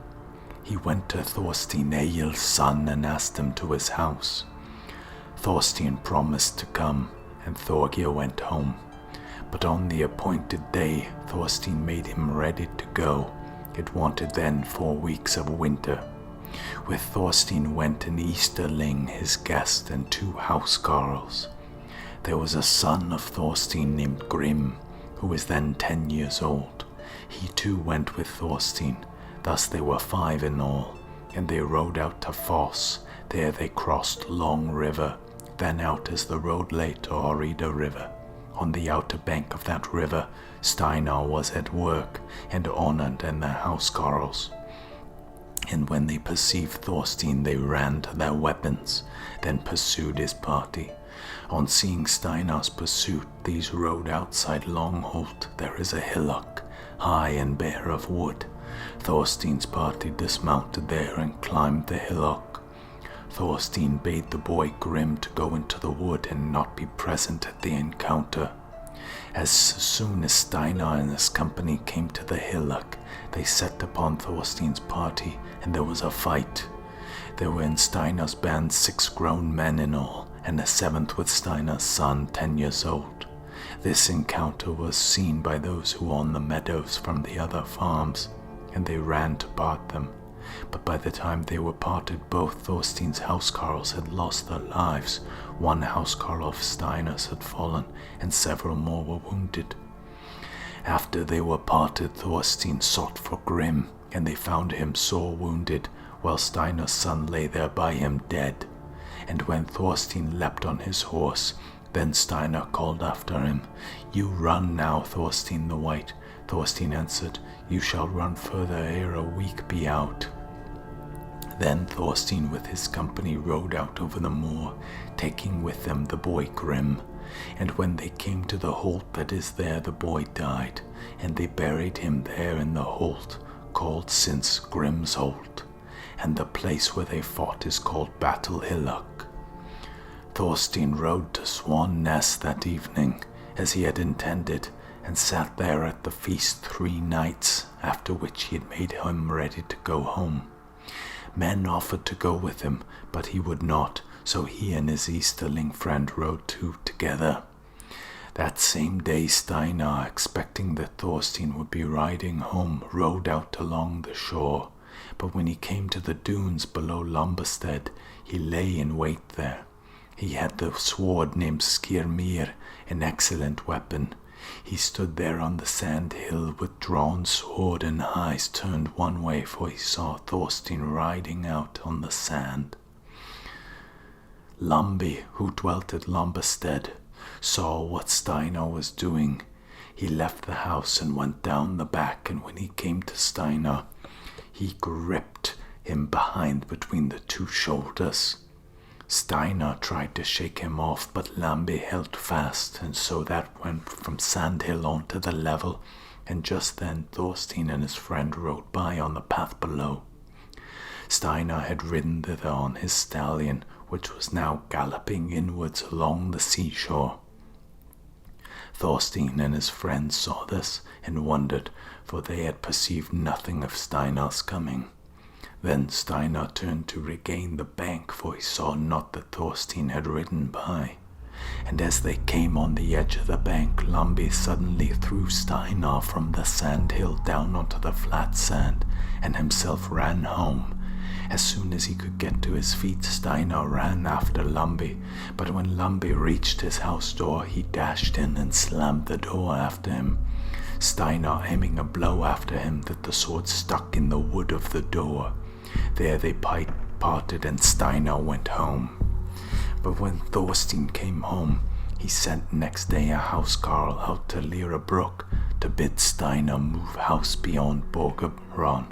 He went to Thorstein, Egil's son, and asked him to his house. Thorstein promised to come, and Thorgeir went home. But on the appointed day, Thorstein made him ready to go. It wanted then 4 weeks of winter. With Thorstein went an Easterling, his guest, and 2 housecarls. There was a son of Thorstein named Grim, who was then 10 years old. He too went with Thorstein. Thus they were 5 in all, and they rode out to Foss. There they crossed Long River, then out as the road lay to Orida River. On the outer bank of that river, Steinar was at work, and Onund and their housecarls. And when they perceived Thorstein, they ran to their weapons, then pursued his party. On seeing Steinar's pursuit, these rode outside Longholt. There is a hillock, high and bare of wood. Thorstein's party dismounted there and climbed the hillock. Thorstein bade the boy Grim to go into the wood and not be present at the encounter. As soon as Steinar and his company came to the hillock, they set upon Thorstein's party, and there was a fight. There were in Steinar's band 6 grown men in all, and a 7th with Steinar's son, 10 years old. This encounter was seen by those who were on the meadows from the other farms, and they ran to part them. But by the time they were parted, both Thorstein's housecarls had lost their lives. 1 housecarl of Steinar's had fallen, and several more were wounded. After they were parted, Thorstein sought for Grim, and they found him sore wounded, while Steinar's son lay there by him dead. And when Thorstein leapt on his horse, then Steinar called after him, "You run now, Thorstein the White." Thorstein answered, "You shall run further ere a week be out." Then Thorstein with his company rode out over the moor, taking with them the boy Grim. And when they came to the holt that is there, the boy died, and they buried him there in the holt, called since Grim's Holt, and the place where they fought is called Battle Hillock. Thorstein rode to Swan Ness that evening, as he had intended, and sat there at the feast 3 nights, after which he had made him ready to go home. Men offered to go with him, but he would not, so he and his Easterling friend rode together. That same day Steinar, expecting that Thorstein would be riding home, rode out along the shore. But when he came to the dunes below Lambestead, he lay in wait there. He had the sword named Skirmir, an excellent weapon. He stood there on the sand hill with drawn sword and eyes turned one way, for he saw Thorstein riding out on the sand. Lambi, who dwelt at Lambestead, saw what Steinar was doing. He left the house and went down the back, and when he came to Steinar, he gripped him behind between the 2 shoulders. Steinar tried to shake him off, but Lambi held fast, and so that went from Sandhill on to the level, and just then Thorstein and his friend rode by on the path below. Steinar had ridden thither on his stallion, which was now galloping inwards along the seashore. Thorstein and his friends saw this and wondered, for they had perceived nothing of Steinar's coming. Then Steinar turned to regain the bank, for he saw not that Thorstein had ridden by. And as they came on the edge of the bank, Lambi suddenly threw Steinar from the sand hill down onto the flat sand, and himself ran home. As soon as he could get to his feet, Steinar ran after Lumby, but when Lumby reached his house door, he dashed in and slammed the door after him, Steinar aiming a blow after him that the sword stuck in the wood of the door. There they parted, and Steinar went home. But when Thorstein came home, he sent next day a housecarl out to Lyra Brook to bid Steinar move house beyond Borgabron,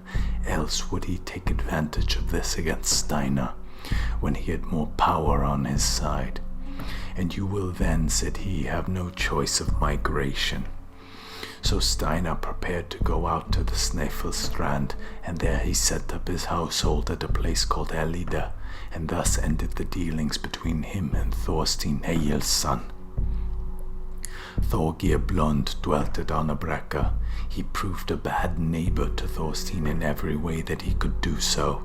else would he take advantage of this against Steinar, when he had more power on his side. And you will then, said he, have no choice of migration. So Steinar prepared to go out to the Snæfellstrand, and there he set up his household at a place called Elida, and thus ended the dealings between him and Thorstein, Egil's son. Thorgeir Blund dwelt at Arnabrekka. He proved a bad neighbor to Thorstein in every way that he could do so.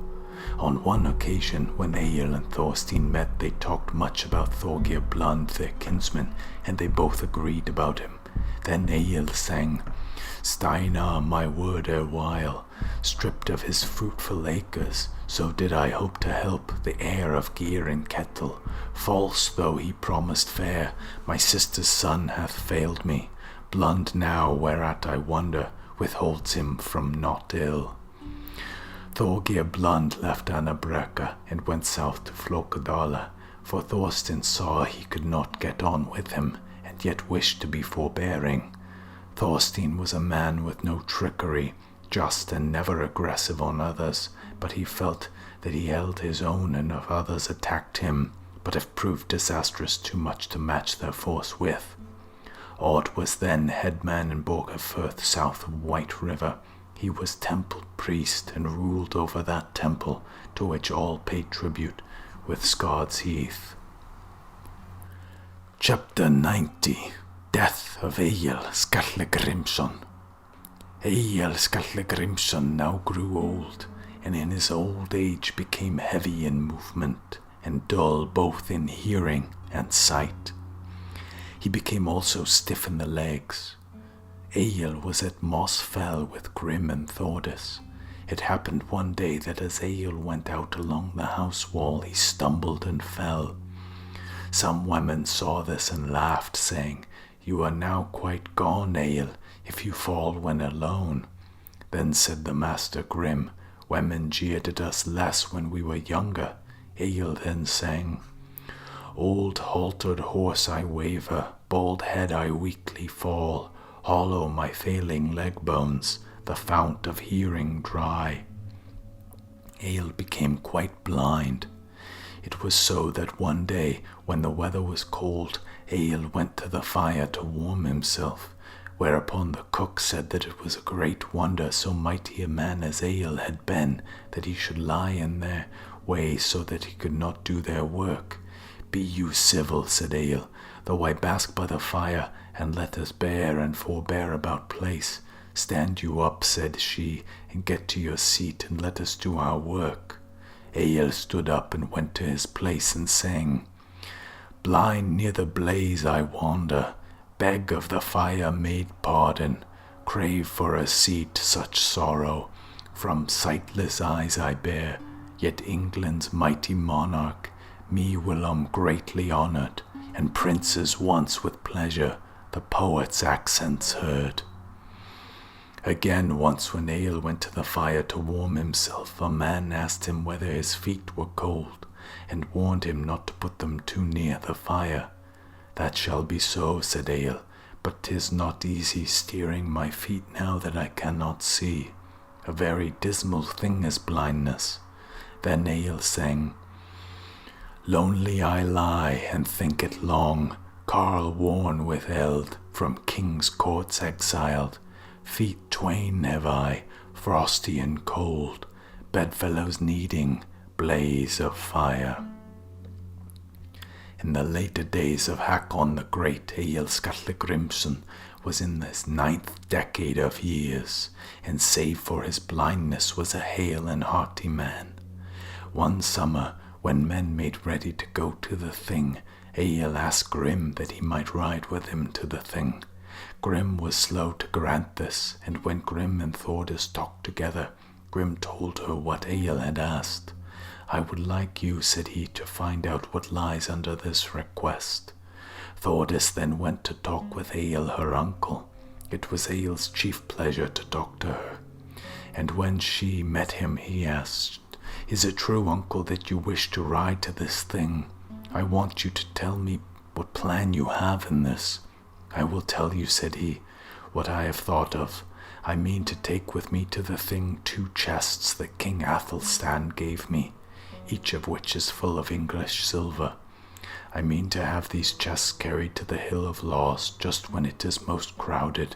On one occasion, when Egill and Thorstein met, they talked much about Thorgeir Blund, their kinsman, and they both agreed about him. Then Egill sang, Steinar, my word erewhile, stripped of his fruitful acres, so did I hope to help the heir of Geir and Kettle. False though he promised fair, my sister's son hath failed me. Blund now, whereat I wonder, withholds him from naught ill. Thorgeir Blund left Arnabrekka and went south to Flókadala, for Thorstein saw he could not get on with him, and yet wished to be forbearing. Thorstein was a man with no trickery, just and never aggressive on others, but he felt that he held his own, and if others attacked him, but if proved disastrous too much to match their force with. Aud was then headman in Borgarfirth south of White River. He was temple priest and ruled over that temple, to which all paid tribute, with Skard's Heath. Chapter 90. Death of Egill Skallagrimsson. Egill Skallagrimsson now grew old, and in his old age became heavy in movement, and dull both in hearing and sight. He became also stiff in the legs. Egill was at Moss Fell with Grim and Thordis. It happened one day that as Egill went out along the house wall, he stumbled and fell. Some women saw this and laughed, saying, You are now quite gone, Egill, if you fall when alone. Then said the master Grim, Women jeered at us less when we were younger. Egill then sang, Old haltered horse I waver, bald head I weakly fall, hollow my failing leg bones, the fount of hearing dry. Egill became quite blind. It was so that one day, when the weather was cold, Egill went to the fire to warm himself, whereupon the cook said that it was a great wonder so mighty a man as Egill had been, that he should lie in their way so that he could not do their work. Be you civil, said Egill, though I bask by the fire, and let us bear and forbear about place. Stand you up, said she, and get to your seat, and let us do our work. Egill stood up and went to his place and sang, Blind near the blaze I wander, beg of the fire maid pardon, crave for a seat such sorrow, from sightless eyes I bear, yet England's mighty monarch, me whilom greatly honoured, and princes once with pleasure the poet's accents heard. Again once when Egill went to the fire to warm himself, a man asked him whether his feet were cold, and warned him not to put them too near the fire. That shall be so, said Egill, but 'tis not easy steering my feet now that I cannot see. A very dismal thing is blindness. Then Egill sang, Lonely I lie and think it long, carl worn with eld, from king's courts exiled. Feet twain have I, frosty and cold, bedfellows needing blaze of fire. In the later days of Hakon the Great, Egill Skallagrimsson was in his 9th decade of years, and save for his blindness was a hale and hearty man. One summer, when men made ready to go to the Thing, Egill asked Grim that he might ride with him to the Thing. Grim was slow to grant this, and when Grim and Thordis talked together, Grim told her what Egill had asked. I would like you, said he, to find out what lies under this request. Thordis then went to talk with Egill, her uncle. It was Egill's chief pleasure to talk to her. And when she met him, he asked, Is it true, uncle, that you wish to ride to this thing? I want you to tell me what plan you have in this. I will tell you, said he, what I have thought of. I mean to take with me to the thing 2 chests that King Athelstan gave me, each of which is full of English silver. I mean to have these chests carried to the Hill of Laws just when it is most crowded.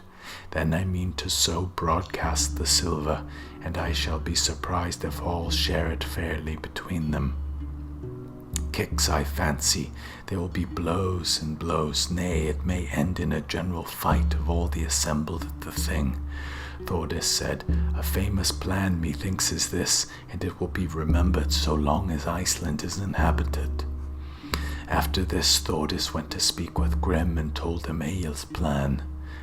Then I mean to so broadcast the silver, and I shall be surprised if all share it fairly between them. Kicks, I fancy, there will be blows and blows, nay, it may end in a general fight of all the assembled at the thing. Thordis said, A famous plan, methinks, is this, and it will be remembered so long as Iceland is inhabited. After this, Thordis went to speak with Grim and told him Egill's plan.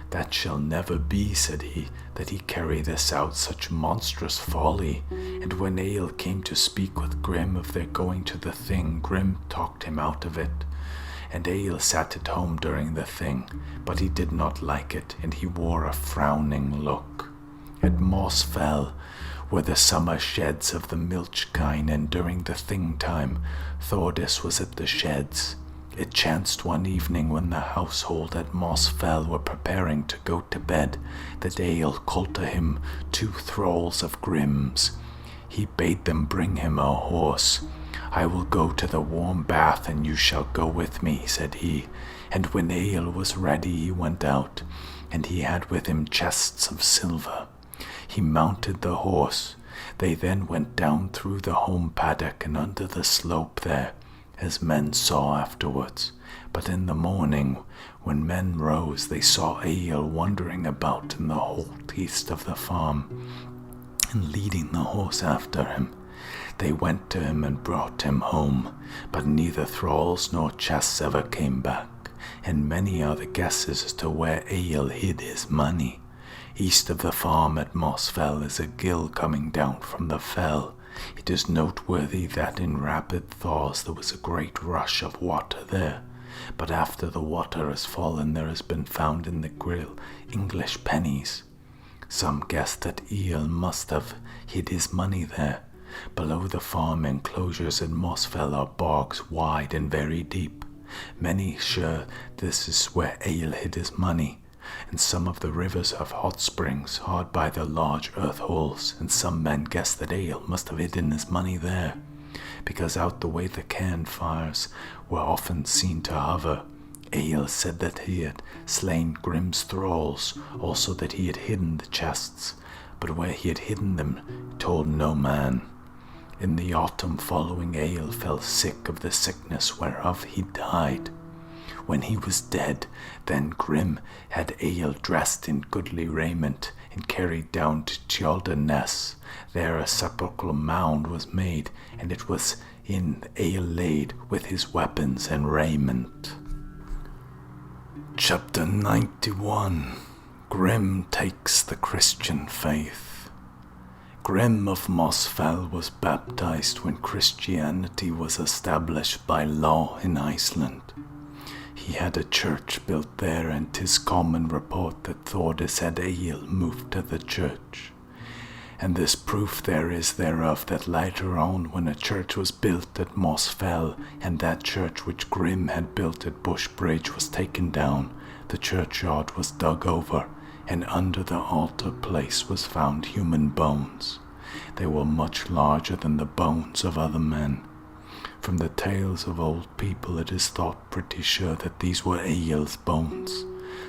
That shall never be, said he, that he carry this out, such monstrous folly. And when Egill came to speak with Grim of their going to the thing, Grim talked him out of it. And Egill sat at home during the thing, but he did not like it, and he wore a frowning look. At Mossfell were the summer sheds of the milch kine, and during the thing time Thordis was at the sheds. It chanced one evening when the household at Mossfell were preparing to go to bed, that Egill called to him 2 thralls of Grim's. He bade them bring him a horse. I will go to the warm bath, and you shall go with me, said he. And when Egill was ready, he went out, and he had with him chests of silver. He mounted the horse. They then went down through the home paddock and under the slope there, as men saw afterwards. But in the morning, when men rose, they saw Egill wandering about in the holt east of the farm, and leading the horse after him. They went to him and brought him home, but neither thralls nor chests ever came back, and many are the guesses as to where Egill hid his money. East of the farm at Mossfell is a gill coming down from the fell. It is noteworthy that in rapid thaws there was a great rush of water there, but after the water has fallen there has been found in the gill English pennies. Some guess that Egill must have hid his money there. Below the farm enclosures at Mossfell are bogs wide and very deep. Many sure this is where Egill hid his money. And some of the rivers have hot springs hard by the large earth holes, and some men guess that Egill must have hidden his money there, because out the way the cairn fires were often seen to hover. Egill said that he had slain Grim's thralls, also that he had hidden the chests, but where he had hidden them he told no man. In the autumn following, Egill fell sick of the sickness whereof he died. When he was dead, then Grim had Egill dressed in goodly raiment and carried down to Tjaldanes. There a sepulchral mound was made, and it was in Egill laid with his weapons and raiment. Chapter 91. Grim takes the Christian faith. Grim of Mossfell was baptized when Christianity was established by law in Iceland. He had a church built there, and 'tis common report that Thordis had Egill moved to the church. And this proof there is thereof that later on, when a church was built at Mossfell, and that church which Grim had built at Bushbridge was taken down, the churchyard was dug over, and under the altar place was found human bones. They were much larger than the bones of other men. From the tales of old people it is thought pretty sure that these were Egill's bones.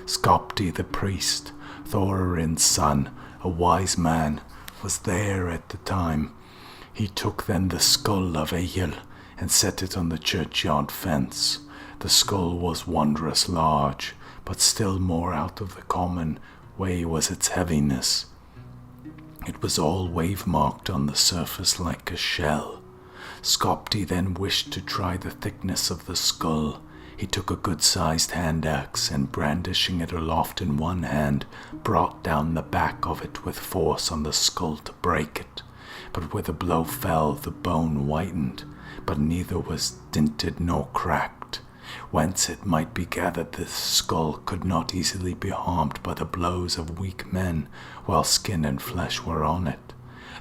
Skapti the priest, Thorarin's son, a wise man, was there at the time. He took then the skull of Egill and set it on the churchyard fence. The skull was wondrous large, but still more out of the common way was its heaviness. It was all wave-marked on the surface like a shell. Skapti then wished to try the thickness of the skull. He took a good-sized hand-axe, and brandishing it aloft in one hand, brought down the back of it with force on the skull to break it. but where the blow fell the bone whitened, but neither was dinted nor cracked, whence it might be gathered this skull could not easily be harmed by the blows of weak men while skin and flesh were on it.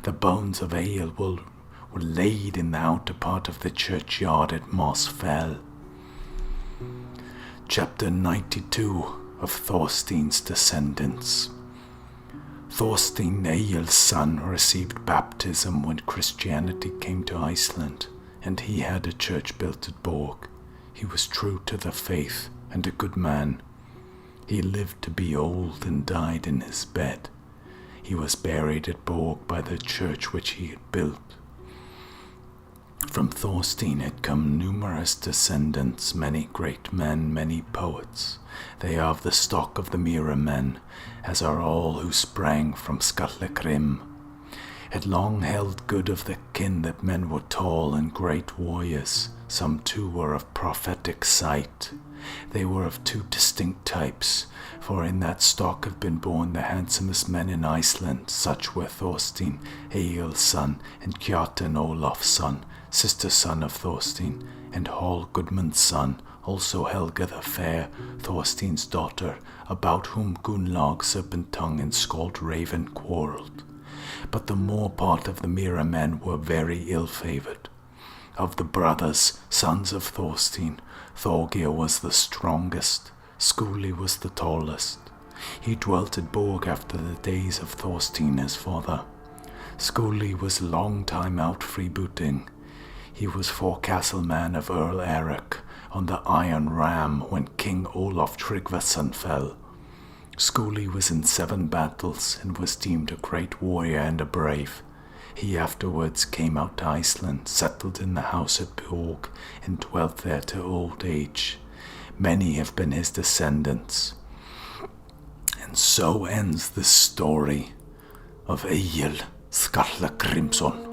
The bones of Egill were laid in the outer part of the churchyard at Moss Fell. Chapter 92 of Thorstein's Descendants. Thorstein, Egill's son, received baptism when Christianity came to Iceland, and he had a church built at Borg. He was true to the faith and a good man. He lived to be old and died in his bed. He was buried at Borg by the church which he had built. From Thorstein had come numerous descendants, many great men, many poets. They are of the stock of the Mira men, as are all who sprang from Skallagrim. Had long held good of the kin that men were tall and great warriors. Some too were of prophetic sight. They were of two distinct types, for in that stock have been born the handsomest men in Iceland. Such were Thorstein, Egill's son, and Kjartan, Olaf's son, sister son of Thorstein, and Hall Gudmund's son, also Helga the Fair, Thorstein's daughter, about whom Gunnlaug Serpent-tongue and Skald Raven quarrelled. But the more part of the Mira men were very ill-favoured. Of the brothers, sons of Thorstein, Thorgeir was the strongest, Skuli was the tallest. He dwelt at Borg after the days of Thorstein his father. Skuli was a long time out freebooting. He was forecastle man of Earl Eric on the Iron Ram when King Olaf Tryggvason fell. Skuli was in 7 battles and was deemed a great warrior and a brave. He afterwards came out to Iceland, settled in the house at Borg, and dwelt there to old age. Many have been his descendants. And so ends the story of Egill Skallagrimsson.